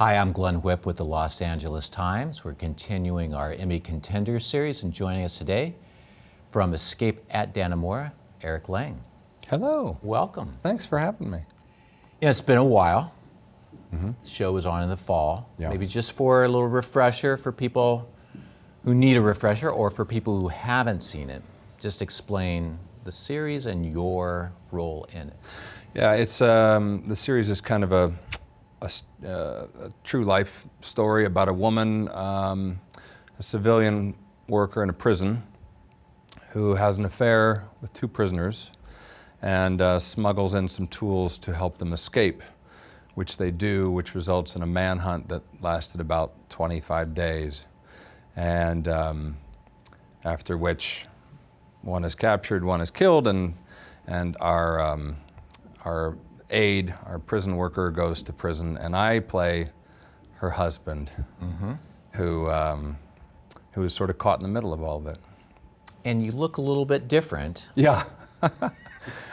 Hi, I'm Glenn Whipp with the Los Angeles Times. We're continuing our Emmy Contenders series, and joining us today from Escape at Dannemora, Eric Lange. Hello. Welcome. Thanks for having me. Yeah, it's been a while. The show was on in the fall. Yeah. Maybe just for a little refresher for people who need a refresher or for people who haven't seen it. Just explain the series and your role in it. Yeah, it's the series is kind of a true life story about a woman, a civilian worker in a prison, who has an affair with two prisoners and smuggles in some tools to help them escape, which they do, which results in a manhunt that lasted about 25 days. And after which one is captured, one is killed, and our aide, our prison worker, goes to prison, and I play her husband, who is sort of caught in the middle of all of it. And you look a little bit different Yeah,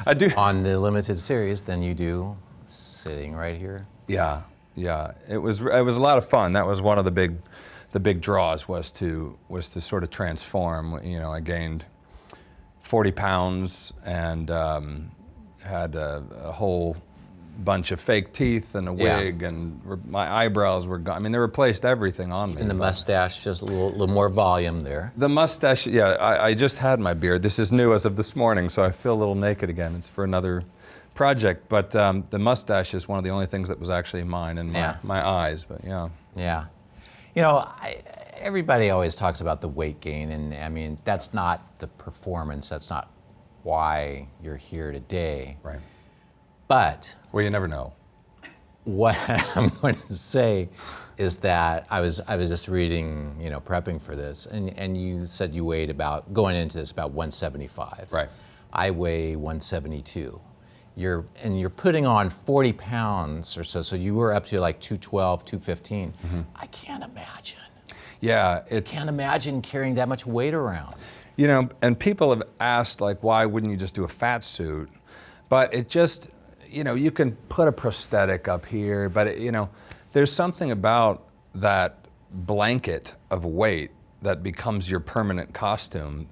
I do. on the limited series than you do sitting right here. Yeah, yeah. It was a lot of fun. That was one of the big draws was to sort of transform. You know, I gained 40 pounds and had a whole bunch of fake teeth and a wig, and my eyebrows were gone. I mean, they replaced everything on me. And the mustache, just a little more volume there. The mustache, yeah, I just had my beard. This is new as of this morning, so I feel a little naked again. It's for another project, but the mustache is one of the only things that was actually mine and my eyes, but yeah. Yeah. You know, everybody always talks about the weight gain, and I mean, that's not the performance, that's not why you're here today. Right. But Well, you never know. what I'm going to say is that I was just reading, you know, prepping for this, and you said you weighed about, going into this, about 175. Right. I weigh 172. You're putting on 40 pounds or so you were up to like 212, 215. I can't imagine. Yeah, Can't imagine carrying that much weight around. You know, and people have asked, like, why wouldn't you just do a fat suit? But it just, you know, you can put a prosthetic up here, but you know, there's something about that blanket of weight that becomes your permanent costume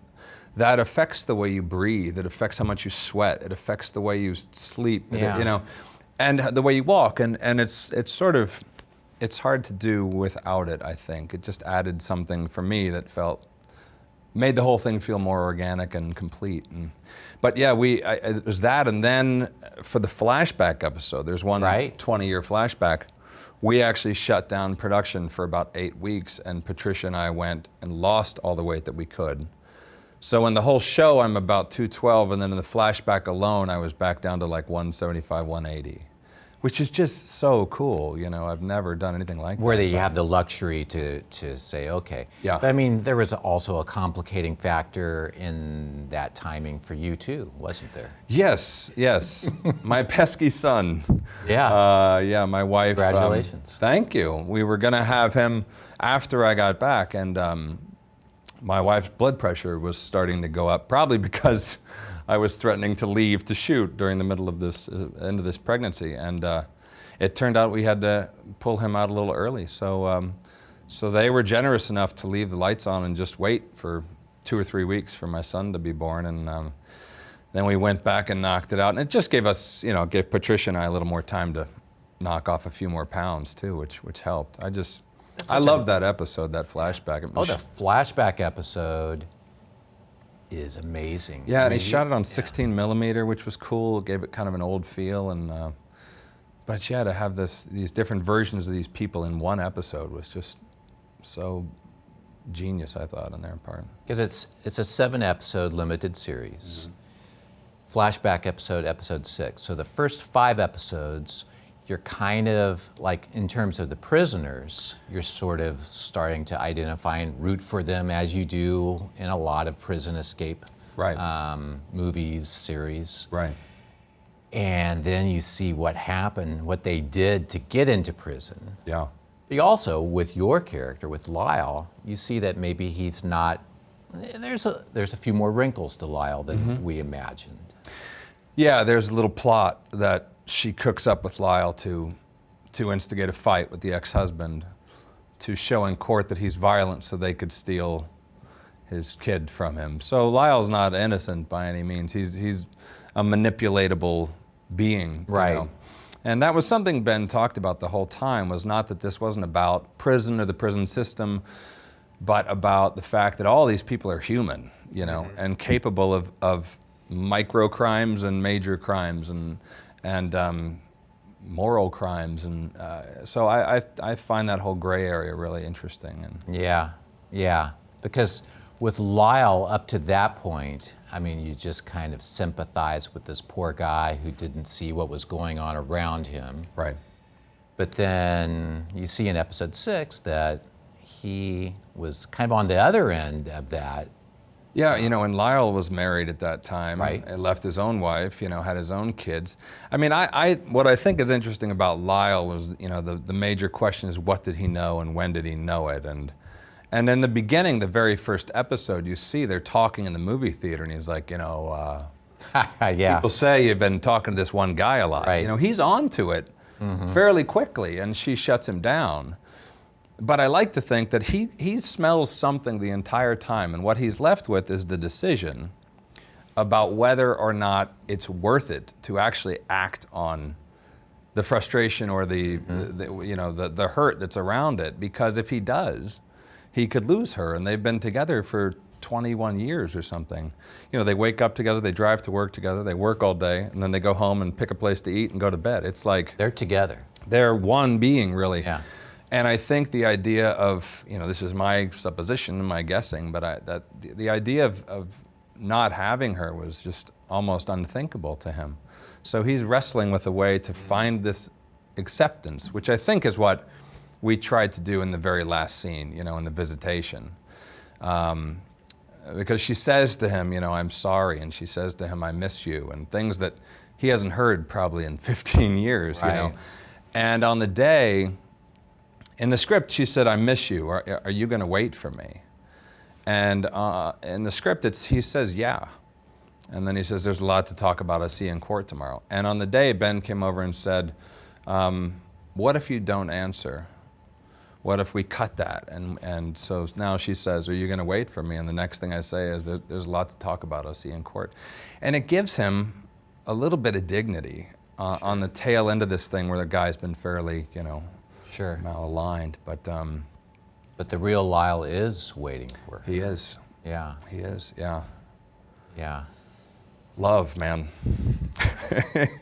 that affects the way you breathe, it affects how much you sweat, it affects the way you sleep, you know, and the way you walk, and it's sort of, it's hard to do without it, I think. It just added something for me that made the whole thing feel more organic and complete. But yeah, there's that, and then for the flashback episode, there's one 20-year flashback. We actually shut down production for about 8 weeks, and Patricia and I went and lost all the weight that we could. So in the whole show, I'm about 212, and then in the flashback alone, I was back down to like 175, 180. Which is just so cool, you know. I've never done anything like that. Where you have the luxury to say, okay. Yeah. But I mean, there was also a complicating factor in that timing for you too, wasn't there? Yes, yes. My pesky son. Yeah. Yeah, my wife. Congratulations. Thank you. We were gonna have him after I got back, and my wife's blood pressure was starting to go up, probably because I was threatening to leave to shoot during the middle of this end of this pregnancy, and it turned out we had to pull him out a little early. So, so they were generous enough to leave the lights on and just wait for 2 or 3 weeks for my son to be born, and then we went back and knocked it out, and it just gave us, you know, gave Patricia and I a little more time to knock off a few more pounds too, which helped. I love that episode, that flashback. The flashback episode is amazing. Yeah, and he shot it on 16 millimeter, which was cool. It gave it kind of an old feel, and but yeah, to have these different versions of these people in one episode was just so genius, I thought, on their part. Because it's a 7-episode limited series. Flashback episode 6. So the first 5 episodes, you're kind of like, in terms of the prisoners, you're sort of starting to identify and root for them, as you do in a lot of prison escape movies, series. Right. And then you see what happened, what they did to get into prison. Yeah. But you also, with your character, with Lyle, you see that maybe he's not, there's a few more wrinkles to Lyle than we imagined. Yeah, there's a little plot that she cooks up with Lyle to to instigate a fight with the ex-husband, to show in court that he's violent so they could steal his kid from him. So Lyle's not innocent by any means. He's a manipulatable being. Right. You know? And that was something Ben talked about the whole time, was not that this wasn't about prison or the prison system, but about the fact that all these people are human, you know, and capable of micro crimes and major crimes and moral crimes. And so I find that whole gray area really interesting. And Yeah. Because with Lyle up to that point, I mean, you just kind of sympathize with this poor guy who didn't see what was going on around him. right. But then you see in episode 6 that he was kind of on the other end of that. Yeah, you know, and Lyle was married at that time. Right. And left his own wife, you know, had his own kids. I mean, what I think is interesting about Lyle was, you know, the major question is, what did he know and when did he know it? And in the beginning, the very first episode, you see they're talking in the movie theater, and he's like, you know, Yeah. people say you've been talking to this one guy a lot. Right. You know, he's on to it fairly quickly, and she shuts him down. But I like to think that he smells something the entire time, and what he's left with is the decision about whether or not it's worth it to actually act on the frustration or the you know, the hurt that's around it. Because if he does, he could lose her, and they've been together for 21 years or something. You know, they wake up together, they drive to work together, they work all day, and then they go home and pick a place to eat and go to bed. It's like They're together. they're one being, really. Yeah. And I think the idea of, you know, this is my supposition, my guessing, but the idea of not having her was just almost unthinkable to him. So he's wrestling with a way to find this acceptance, which I think is what we tried to do in the very last scene, you know, in the visitation. Because she says to him, you know, I'm sorry, and she says to him, I miss you, and things that he hasn't heard probably in 15 years, you know. Right. And on the day, in the script, she said, I miss you. Are you going to wait for me? And in the script, he says, yeah. And then he says, there's a lot to talk about. I'll see you in court tomorrow. And on the day, Ben came over and said, what if you don't answer? What if we cut that? And so now she says, are you going to wait for me? And the next thing I say is, there's a lot to talk about. I'll see you in court. And it gives him a little bit of dignity on the tail end of this thing where the guy's been fairly, you know, Sure. malaligned. But the real Lyle is waiting for her. he is. Yeah. He is, yeah. Yeah. Love, man.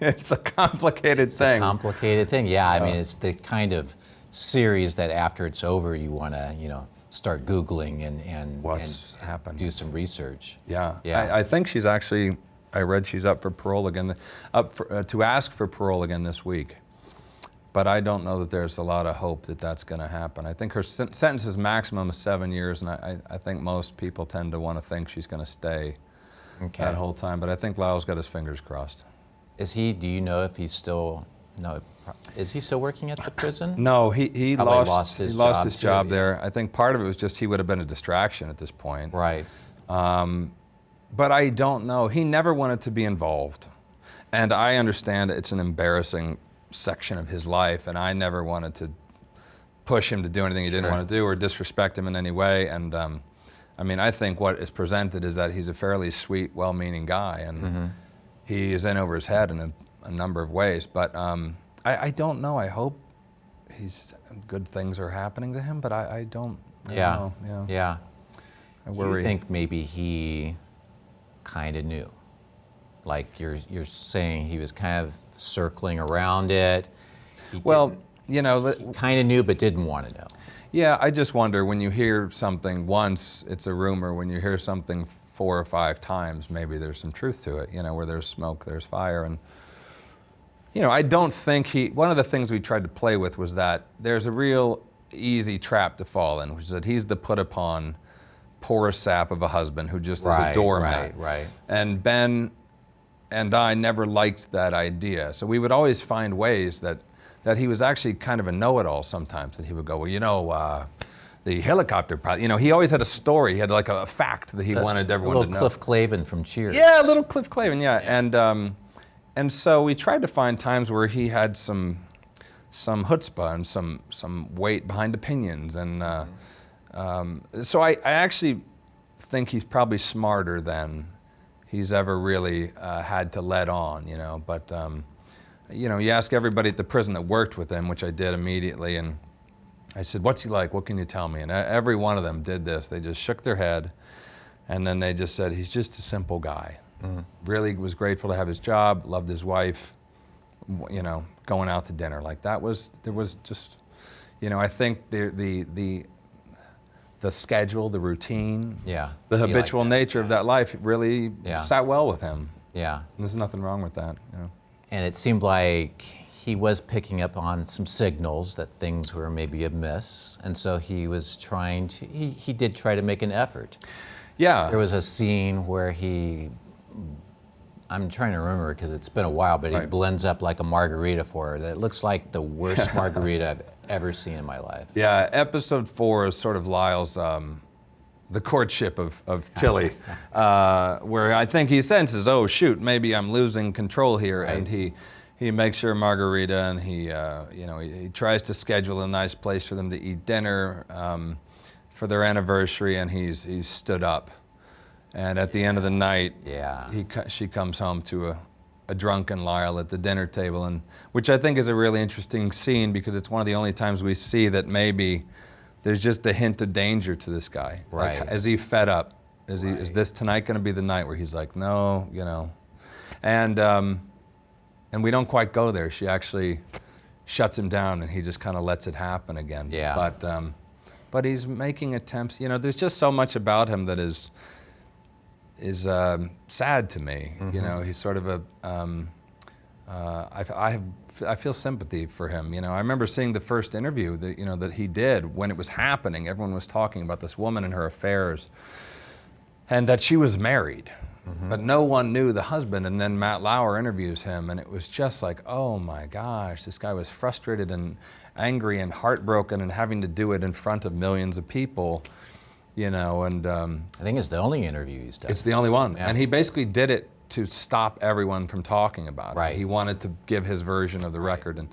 It's a complicated thing. Complicated thing. Yeah. I mean, it's the kind of series that after it's over, you want to, you know, start Googling and What's happened? do some research. Yeah. Yeah. I think she's actually, I read she's up for parole again, to ask for parole again this week. But I don't know that there's a lot of hope that that's going to happen. I think her sentence is maximum of 7 years, and I think most people tend to want to think she's going to stay that whole time. But I think Lyle's got his fingers crossed. Is he, do you know if he's still, no, is he still working at the prison? No, he Probably lost his too, job yeah. there. I think part of it was just he would have been a distraction at this point. Right. But I don't know. He never wanted to be involved. And I understand it's an embarrassing section of his life, and I never wanted to push him to do anything he didn't want to do or disrespect him in any way. And I mean, I think what is presented is that he's a fairly sweet, well-meaning guy, and he is in over his head in a number of ways. But I don't know. I hope good things are happening to him, but I don't know. Yeah. I worry. You think maybe he kind of knew? Like you're saying he was kind of circling around it. Well, you know, kind of knew but didn't want to know. Yeah, I just wonder, when you hear something once, it's a rumor. When you hear something 4 or 5 times, maybe there's some truth to it. You know, where there's smoke, there's fire. And, you know, I don't think one of the things we tried to play with was that there's a real easy trap to fall in, which is that he's the put upon poor sap of a husband who just is a doormat. Right. And Ben and I never liked that idea. So we would always find ways that he was actually kind of a know-it-all sometimes, that he would go, well, you know, the helicopter pilot, you know, he always had a story. He had like a fact that he wanted everyone to know. A little Cliff Clavin from Cheers. Yeah, a little Cliff Clavin, yeah. And so we tried to find times where he had some some chutzpah and some weight behind opinions, and so I actually think he's probably smarter than he's ever really had to let on, you know. But you know, you ask everybody at the prison that worked with him, which I did immediately, and I said, "What's he like? What can you tell me?" And every one of them did this. They just shook their head, and then they just said, "He's just a simple guy. Really was grateful to have his job, loved his wife, you know, going out to dinner." Like there was just, you know, I think the schedule, the routine, the habitual nature of that life really sat well with him. Yeah. There's nothing wrong with that, you know. And it seemed like he was picking up on some signals that things were maybe amiss, and so he was trying to, he did try to make an effort. Yeah. There was a scene where I'm trying to remember because it's been a while, but he blends up like a margarita for her that looks like the worst margarita I've ever seen in my life. Yeah, episode 4 is sort of Lyle's, the courtship of Tilly, where I think he senses, oh shoot, maybe I'm losing control here, and he makes her a margarita, and he you know, he tries to schedule a nice place for them to eat dinner for their anniversary, and he's stood up. And at the end of the night, she comes home to a drunken Lyle at the dinner table, and which I think is a really interesting scene because it's one of the only times we see that maybe there's just a hint of danger to this guy. Right. Like, is he fed up? Is this tonight going to be the night where he's like, no, you know? And we don't quite go there. She actually shuts him down, and he just kind of lets it happen again. Yeah. But he's making attempts. You know, there's just so much about him that is sad to me. You know, he's sort of I feel sympathy for him. You know, I remember seeing the first interview that, you know, that he did when it was happening. Everyone was talking about this woman and her affairs, and that she was married, but no one knew the husband. And then Matt Lauer interviews him, and it was just like, oh my gosh, this guy was frustrated and angry and heartbroken and having to do it in front of millions of people. You know, and I think it's the only interview he's done. It's the only one, and he basically did it to stop everyone from talking about it. Right. He wanted to give his version of the record,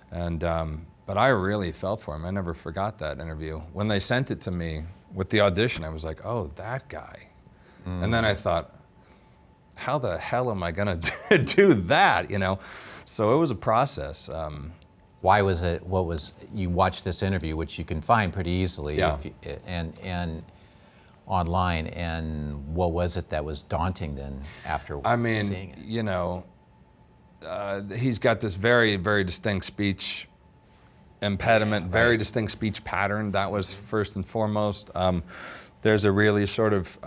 but I really felt for him. I never forgot that interview. When they sent it to me with the audition, I was like, oh, that guy. And then I thought, how the hell am I gonna do that? You know, so it was a process. Why was it? What was you watched this interview, which you can find pretty easily, and online. And what was it that was daunting then after seeing it? You know, he's got this very, very distinct speech impediment, very distinct speech pattern. That was first and foremost. There's a really sort of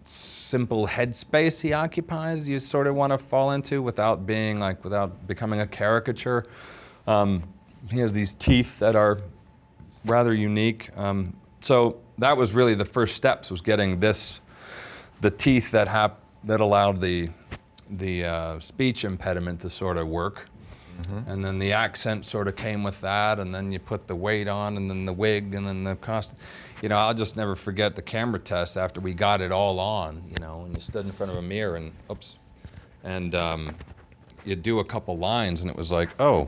simple headspace he occupies. You sort of want to fall into without becoming a caricature. He has these teeth that are rather unique. So that was really the first steps, was getting the teeth that allowed the speech impediment to sort of work. And then the accent sort of came with that, and then you put the weight on, and then the wig, and then the costume. You know, I'll just never forget the camera test after we got it all on, you know, and you stood in front of a mirror and you do a couple lines, and it was like, oh,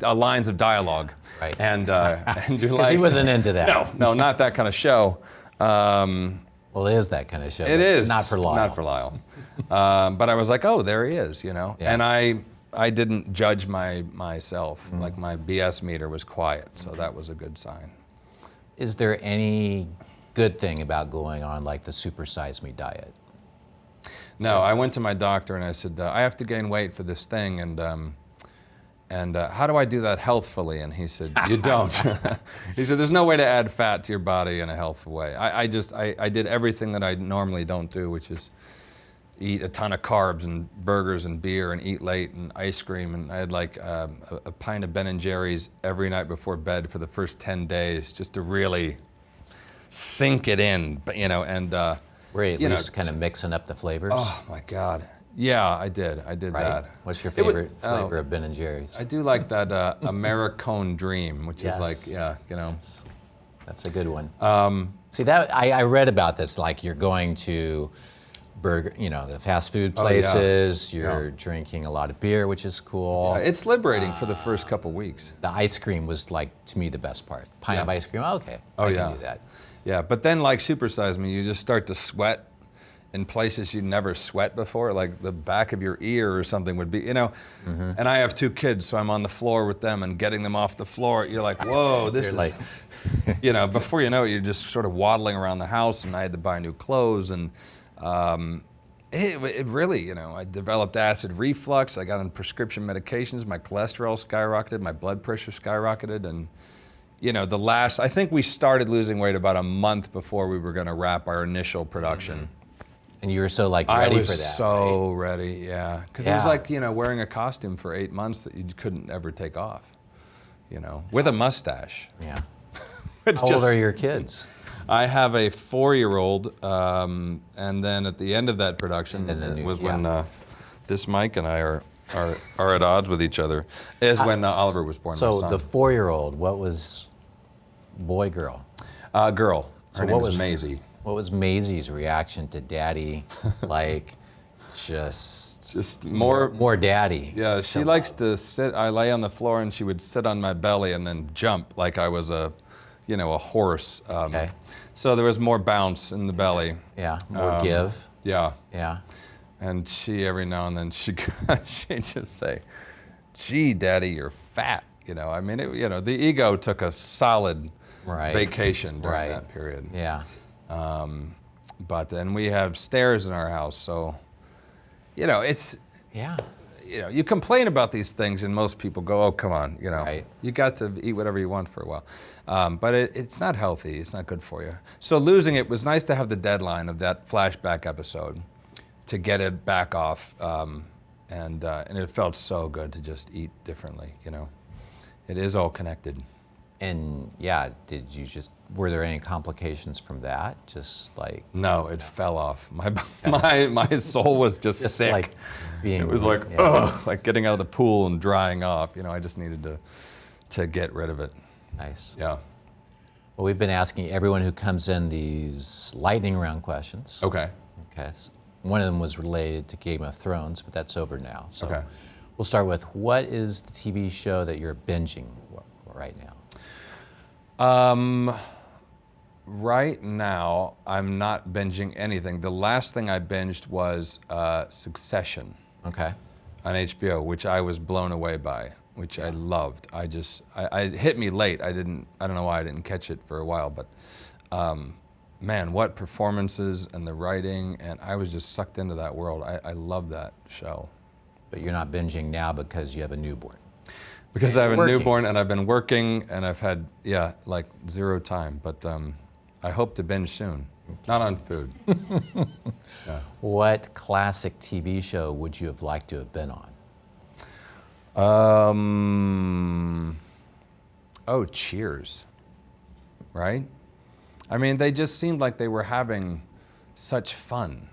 lines of dialogue. Right. And you're like, 'cause he wasn't into that. No, not that kind of show. Well, it is that kind of show. It is. Not for Lyle. Not for Lyle. But I was like, oh, there he is, you know. Yeah. And I didn't judge myself. Like, my BS meter was quiet, so that was a good sign. Is there any good thing about going on like the Super Size Me diet? No, I went to my doctor and I said, I have to gain weight for this thing, and how do I do that healthfully? And he said, you don't. He said, there's no way to add fat to your body in a healthful way. I did everything that I normally don't do, which is eat a ton of carbs and burgers and beer and eat late and ice cream. And I had like a pint of Ben & Jerry's every night before bed for the first 10 days just to really sink it in, you know, and Were you at least kind of mixing up the flavors? Oh my God. Yeah, I did right? that. What's your favorite flavor of Ben & Jerry's? I do like that Americone Dream, which is like, you know. That's a good one. See, that I read about this, like you're going to burger, the fast food Oh, yeah. places. You're Yeah. drinking a lot of beer, which is cool. It's liberating for the first couple weeks. The ice cream was like, to me, the best part. Pint of Yeah. ice cream, okay, Oh, I yeah. can do that. Yeah, but then like Super Size Me, you just start to sweat in places you never sweat before, like the back of your ear or something would be, Mm-hmm. And I have 2 kids, so I'm on the floor with them and getting them off the floor. You're like, whoa, this You're is, like- before you know it, you're just sort of waddling around the house, and I had to buy new clothes, and it really, I developed acid reflux. I got on prescription medications. My cholesterol skyrocketed, my blood pressure skyrocketed, and I think we started losing weight about a month before we were going to wrap our initial production. And you were so ready I was for that. so right? ready, yeah. Because it was Yeah. like, wearing a costume for 8 months that you couldn't ever take off, with a mustache. Yeah. It's How old are your kids? I have a 4-year-old, and then at the end of that production And then the new- was when this Mike and I are at odds with each other, is when Oliver was born. So my son. the 4-year-old, what was boy, girl? Girl. So Her name what was was- Maisie. What was Maisie's reaction to daddy? Like, just more daddy. Yeah, she likes to sit. I lay on the floor and she would sit on my belly and then jump like I was a horse. Okay. So there was more bounce in the belly. Yeah, more give. Yeah. Yeah. And she, every now and then, she'd just say, "Gee, Daddy, you're fat." I mean, the ego took a solid Right. vacation during Right. that period. Yeah. And we have stairs in our house, so it's. Yeah. You complain about these things, and most people go, "Oh, come on, Right. you got to eat whatever you want for a while." But it's not healthy. It's not good for you. So losing it was nice to have the deadline of that flashback episode to get it back off, and it felt so good to just eat differently. It is all connected. And yeah, were there any complications from that? Just like No, it fell off. My soul was just sick. like being. It was like, yeah. ugh, like getting out of the pool and drying off. I just needed to get rid of it. Nice. Yeah. Well, we've been asking everyone who comes in these lightning round questions. Okay. Okay. So one of them was related to Game of Thrones, but that's over now. So Okay. we'll start with, what is the TV show that you're binging right now? Right now, I'm not binging anything. The last thing I binged was Succession Okay. on HBO, which I was blown away by, which I loved. It hit me late. I don't know why I didn't catch it for a while, but man, what performances and the writing, and I was just sucked into that world. I love that show. But you're not binging now because you have a newborn. Because I have a Working. newborn and I've been working and I've had, like zero time. But I hope to binge soon. Not on food. What classic TV show would you have liked to have been on? Cheers. Right? I mean, they just seemed like they were having such fun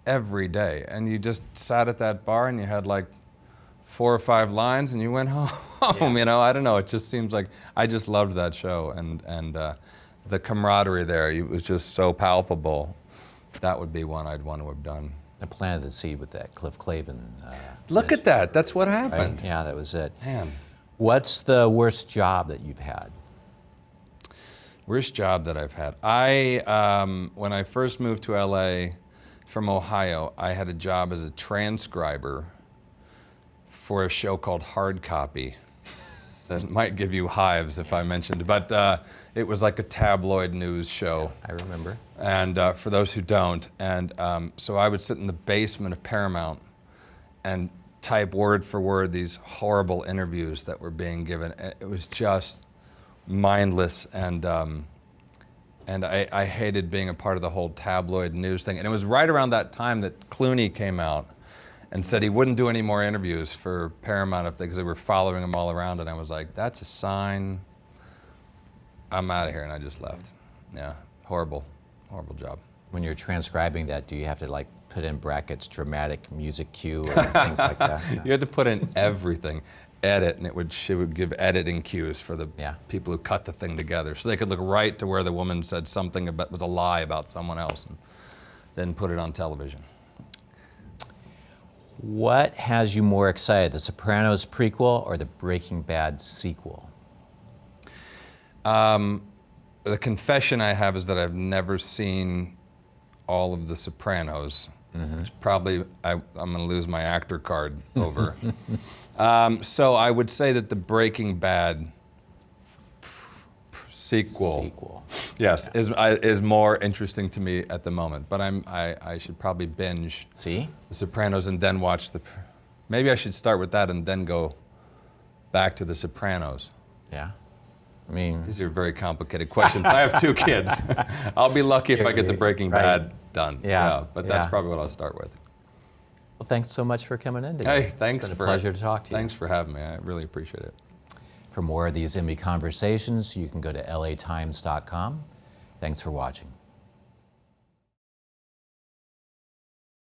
every day. And you just sat at that bar and you had like 4 or 5 lines and you went home. Yeah. I don't know. It just seems like I just loved that show, and the camaraderie there, it was just so palpable. That would be one I'd want to have done. I planted the seed with that Cliff Clavin. Look at that. That's what Right? happened. Yeah, that was it. Man, What's the worst job that you've had? worst job that I've had. When I first moved to LA from Ohio, I had a job as a transcriber for a show called Hard Copy. That might give you hives if I mentioned it, but it was like a tabloid news show. I remember. And for those who don't, and so I would sit in the basement of Paramount and type word for word these horrible interviews that were being given. It was just mindless, and I hated being a part of the whole tabloid news thing. And it was right around that time that Clooney came out and said he wouldn't do any more interviews for Paramount because they were following him all around. And I was like, that's a sign. I'm out of here, and I just left. Yeah, horrible job. When you're transcribing that, do you have to like put in brackets dramatic music cue or things like that? You had to put in everything, edit, and she would give editing cues for the Yeah. people who cut the thing together, so they could look right to where the woman said something was a lie about someone else, and then put it on television. What has you more excited, the Sopranos prequel or the Breaking Bad sequel? The confession I have is that I've never seen all of The Sopranos. Which probably I'm going to lose my actor card over. So I would say that the Breaking Bad sequel. Yes, is more interesting to me at the moment. But I should probably binge The Sopranos and then watch maybe I should start with that and then go back to The Sopranos. Yeah. I mean, these are very complicated questions. I have 2 kids. I'll be lucky if I get the Breaking Bad done. Yeah. But that's probably what I'll start with. Well, thanks so much for coming in today. Hey, thanks. It's been a pleasure to talk to you. Thanks for having me. I really appreciate it. For more of these Emmy conversations, you can go to latimes.com. Thanks for watching.